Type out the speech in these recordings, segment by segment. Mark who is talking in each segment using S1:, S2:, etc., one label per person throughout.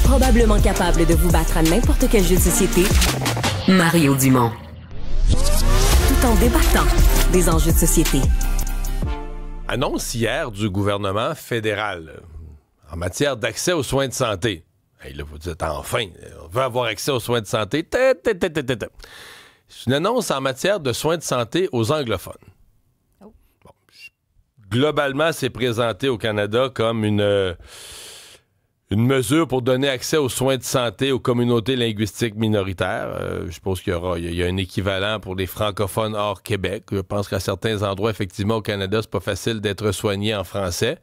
S1: Probablement capable de vous battre à n'importe quel jeu de société, Mario Dumont. Tout en débattant des enjeux de société.
S2: Annonce hier du gouvernement fédéral en matière d'accès aux soins de santé. Hey, là, vous dites enfin, on veut avoir accès aux soins de santé. C'est une annonce en matière de soins de santé aux anglophones. Oh. Bon, globalement, c'est présenté au Canada comme une mesure pour donner accès aux soins de santé aux communautés linguistiques minoritaires. Je suppose qu'il y a un équivalent pour les francophones hors Québec. Je pense qu'à certains endroits, effectivement, au Canada, c'est pas facile d'être soigné en français.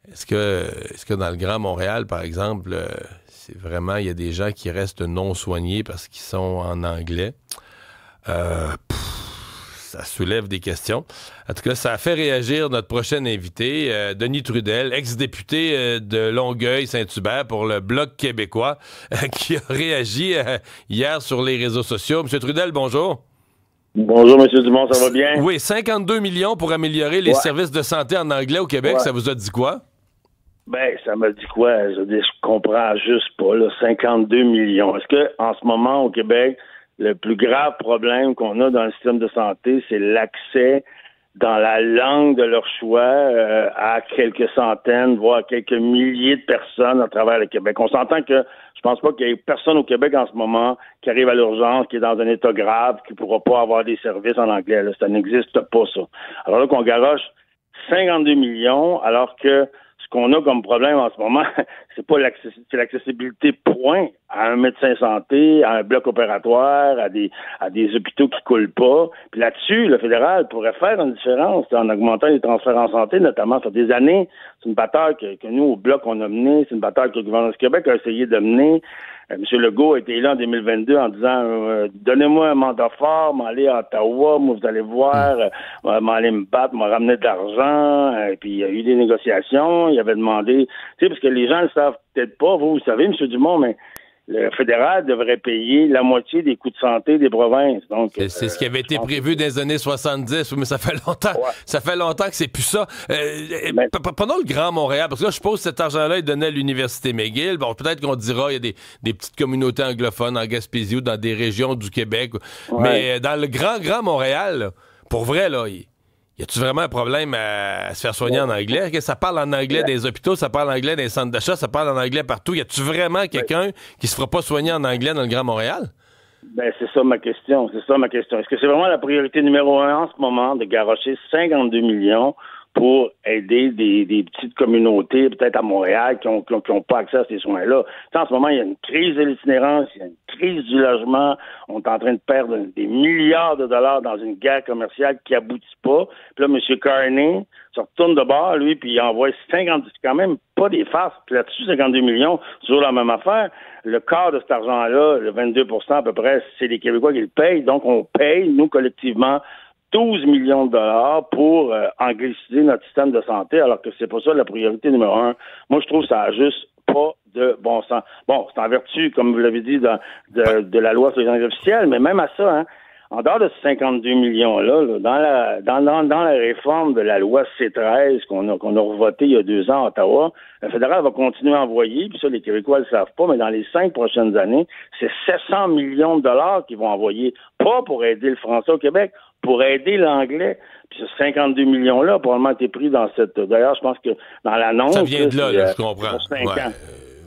S2: Est-ce que dans le Grand Montréal, par exemple, c'est vraiment, il y a des gens qui restent non soignés parce qu'ils sont en anglais? Ça soulève des questions. En tout cas, ça a fait réagir notre prochain invité, Denis Trudel, ex-député de Longueuil-Saint-Hubert pour le Bloc québécois, qui a réagi hier sur les réseaux sociaux. Monsieur Trudel, bonjour.
S3: Bonjour, M. Dumont, ça va bien?
S2: Oui, 52 millions pour améliorer les services de santé en anglais au Québec. Ça vous a dit quoi?
S3: Ben, ça m'a dit quoi? Je comprends juste pas, là, 52 millions. Est-ce que en ce moment, au Québec, le plus grave problème qu'on a dans le système de santé, c'est l'accès dans la langue de leur choix à quelques centaines, voire quelques milliers de personnes à travers le Québec? On s'entend que je pense pas qu'il y ait personne au Québec en ce moment qui arrive à l'urgence, qui est dans un état grave, qui pourra pas avoir des services en anglais. Là, ça n'existe pas, ça. Alors là, qu'on garoche 52 millions, alors que ce qu'on a comme problème en ce moment, c'est pas l'accessibilité, point, à un médecin santé, à un bloc opératoire, à des hôpitaux qui coulent pas. Puis là-dessus, le fédéral pourrait faire une différence en augmentant les transferts en santé, notamment sur des années. C'est une bataille que nous, au bloc, on a menée. C'est une bataille que le gouvernement du Québec a essayé de mener. M. Legault a été là en 2022 en disant donnez-moi un mandat fort, m'aller à Ottawa, moi vous allez voir, m'aller me battre, me ramener de l'argent, puis il y a eu des négociations, il avait demandé, tu sais, parce que les gens ne le savent peut-être pas, vous savez, M. Dumont, mais le fédéral devrait payer la moitié des coûts de santé des provinces. Donc,
S2: c'est ce qui avait été prévu dans les années 70, mais ça fait longtemps. Ouais. Ça fait longtemps que c'est plus ça. Prenons le Grand Montréal, parce que là, je suppose que cet argent-là, il donnait à l'Université McGill. Bon, peut-être qu'on dira il y a des petites communautés anglophones en Gaspésie ou dans des régions du Québec. Ouais. Mais dans le Grand Montréal, là, pour vrai, là, y a-tu vraiment un problème à se faire soigner en anglais? Que ça parle en anglais des hôpitaux, ça parle en anglais des centres d'achat, ça parle en anglais partout. Y a-tu vraiment quelqu'un qui se fera pas soigner en anglais dans le Grand Montréal?
S3: Ben, c'est ça ma question. Est-ce que c'est vraiment la priorité numéro 1 en ce moment de garrocher 52 millions pour aider des petites communautés, peut-être à Montréal, qui ont pas accès à ces soins-là? T'sais, en ce moment, il y a une crise de l'itinérance, il y a une crise du logement, on est en train de perdre des milliards de dollars dans une guerre commerciale qui aboutit pas. Puis là, M. Carney se retourne de bord, lui, puis il envoie 50, c'est quand même pas des farces. Puis là-dessus, 52 millions, c'est toujours la même affaire. Le quart de cet argent-là, le 22% à peu près, c'est les Québécois qui le payent. Donc, on paye, nous, collectivement, 12 millions de dollars pour angliciser notre système de santé, alors que c'est pas ça la priorité numéro 1. Moi, je trouve que ça a juste pas de bon sens. Bon, c'est en vertu, comme vous l'avez dit, de la loi sur les langues officielles, mais même à ça, hein, en dehors de ces 52 millions-là, dans la réforme de la loi C13 qu'on a revotée il y a 2 ans à Ottawa, le fédéral va continuer à envoyer, puis ça, les Québécois ne le savent pas, mais dans les 5 prochaines années, c'est 700 millions de dollars qu'ils vont envoyer, pas pour aider le français au Québec, pour aider l'anglais. Puis ce 52 millions-là a probablement été pris dans cette... D'ailleurs, je pense que dans l'annonce...
S2: Ça vient de là, je comprends.
S3: Pour 5 ans.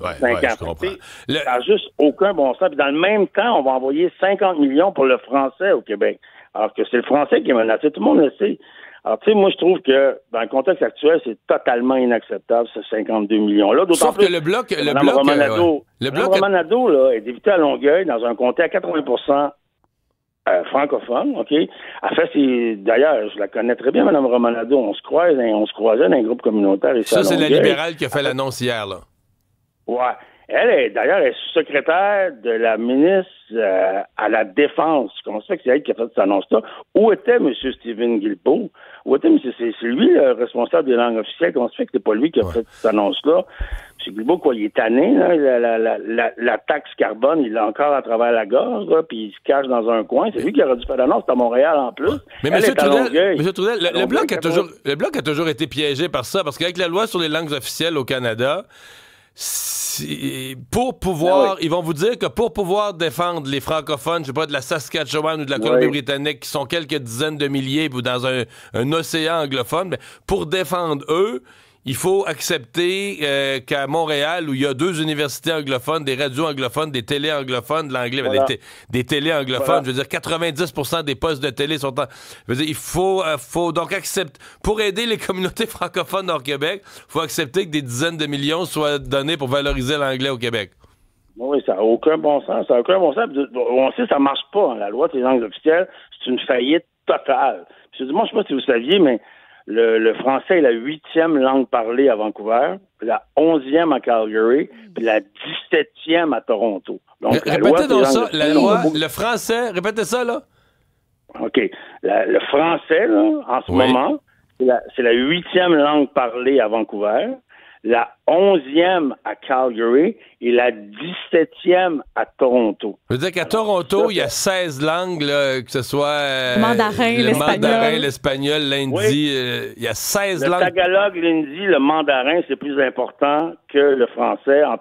S2: Ouais, je comprends.
S3: Ça n'a juste aucun bon sens. Puis dans le même temps, on va envoyer 50 millions pour le français au Québec. Alors que c'est le français qui est menacé. Tout le monde le sait. Alors, tu sais, moi, je trouve que dans le contexte actuel, c'est totalement inacceptable, ce 52 millions-là. D'autant
S2: Sauf que le bloc...
S3: Mme Romanado, là, est députée à Longueuil dans un comté à 80% francophone, OK? D'ailleurs, je la connais très bien, Mme Romanado. On se croisait dans un groupe communautaire ici à Longueuil.
S2: Ça, c'est la libérale qui a fait l'annonce hier, là.
S3: Ouais. Elle est sous-secrétaire de la ministre à la Défense. Comment ça fait que c'est elle qui a fait cette annonce-là? Où était M. Stephen Guilbeault? C'est lui le responsable des langues officielles. Comment ça fait que c'est pas lui qui a fait cette annonce-là? M. Guilbeault, quoi, il est tanné, là, la taxe carbone, il l'a encore à travers la gorge, là, puis il se cache dans un coin. C'est lui qui aurait dû faire l'annonce, c'est à Montréal en plus.
S2: Mais M. Trudel, le Bloc a toujours été piégé par ça, parce qu'avec la loi sur les langues officielles au Canada, pour pouvoir, ils vont vous dire que pour pouvoir défendre les francophones, je sais pas, de la Saskatchewan ou de la Colombie-Britannique, qui sont quelques dizaines de milliers ou dans un océan anglophone, mais pour défendre eux, il faut accepter qu'à Montréal, où il y a 2 universités anglophones, des radios anglophones, des télés anglophones, de l'anglais, des télés anglophones, je veux dire 90% des postes de télé sont je veux dire, il faut donc accepter, pour aider les communautés francophones hors Québec, il faut accepter que des dizaines de millions soient donnés pour valoriser l'anglais au Québec.
S3: Oui, ça n'a aucun bon sens. Ça n'a aucun bon sens. On sait que ça ne marche pas. La loi des langues officielles, c'est une faillite totale. Moi, je ne sais pas si vous saviez, mais le français est la 8e langue parlée à Vancouver, la 11e à Calgary, puis la 17e à Toronto. Donc,
S2: répétez donc ça, le français, répétez ça, là.
S3: OK. Le français, là, en ce moment, c'est la 8e langue parlée à Vancouver, la 11e à Calgary et la 17e à Toronto.
S2: Je veux dire qu'à Toronto, il y a 16 langues, là, que ce soit
S4: le mandarin,
S2: l'espagnol, l'hindi, il y a 16 langues.
S3: Le tagalog, l'hindi, le mandarin, c'est plus important que le français en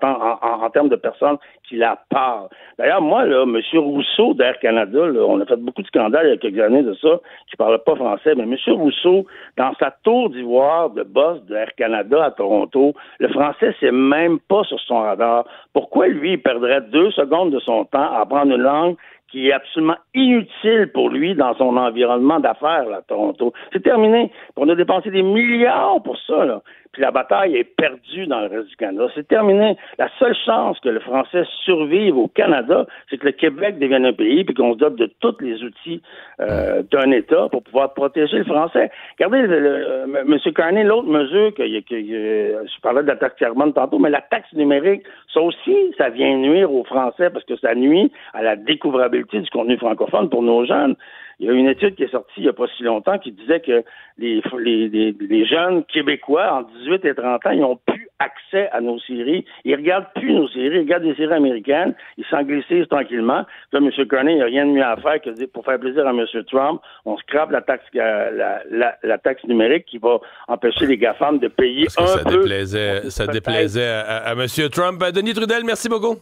S3: termes de personnes qui la parlent. D'ailleurs, moi, là, M. Rousseau d'Air Canada, là, on a fait beaucoup de scandales il y a quelques années de ça, qui ne parlait pas français, mais M. Rousseau, dans sa tour d'ivoire de boss d'Air Canada à Toronto, le français, c'est même pas sur son radar. Pourquoi, lui, il perdrait 2 secondes de son temps à apprendre une langue qui est absolument inutile pour lui dans son environnement d'affaires, là, à Toronto? C'est terminé. On a dépensé des milliards pour ça, là. Puis la bataille est perdue dans le reste du Canada. C'est terminé. La seule chance que le français survive au Canada, c'est que le Québec devienne un pays puis qu'on se dote de tous les outils d'un État pour pouvoir protéger le français. Regardez, M. Carney, l'autre mesure je parlais de la taxe carbone tantôt, mais la taxe numérique, ça aussi, ça vient nuire aux Français parce que ça nuit à la découvrabilité du contenu francophone pour nos jeunes. Il y a une étude qui est sortie il n'y a pas si longtemps qui disait que les jeunes Québécois en 18 et 30 ans, ils n'ont plus accès à nos séries. Ils regardent plus nos séries, ils regardent des séries américaines, ils s'anglicissent tranquillement. Là, M. Carney, il n'y a rien de mieux à faire que de dire, pour faire plaisir à M. Trump, on scrape la taxe numérique qui va empêcher les GAFAM de payer
S2: ça déplaisait à M. Trump. Denis Trudel, merci beaucoup.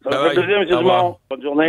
S3: Ça me fait plaisir, M. Dumont. Bonne journée.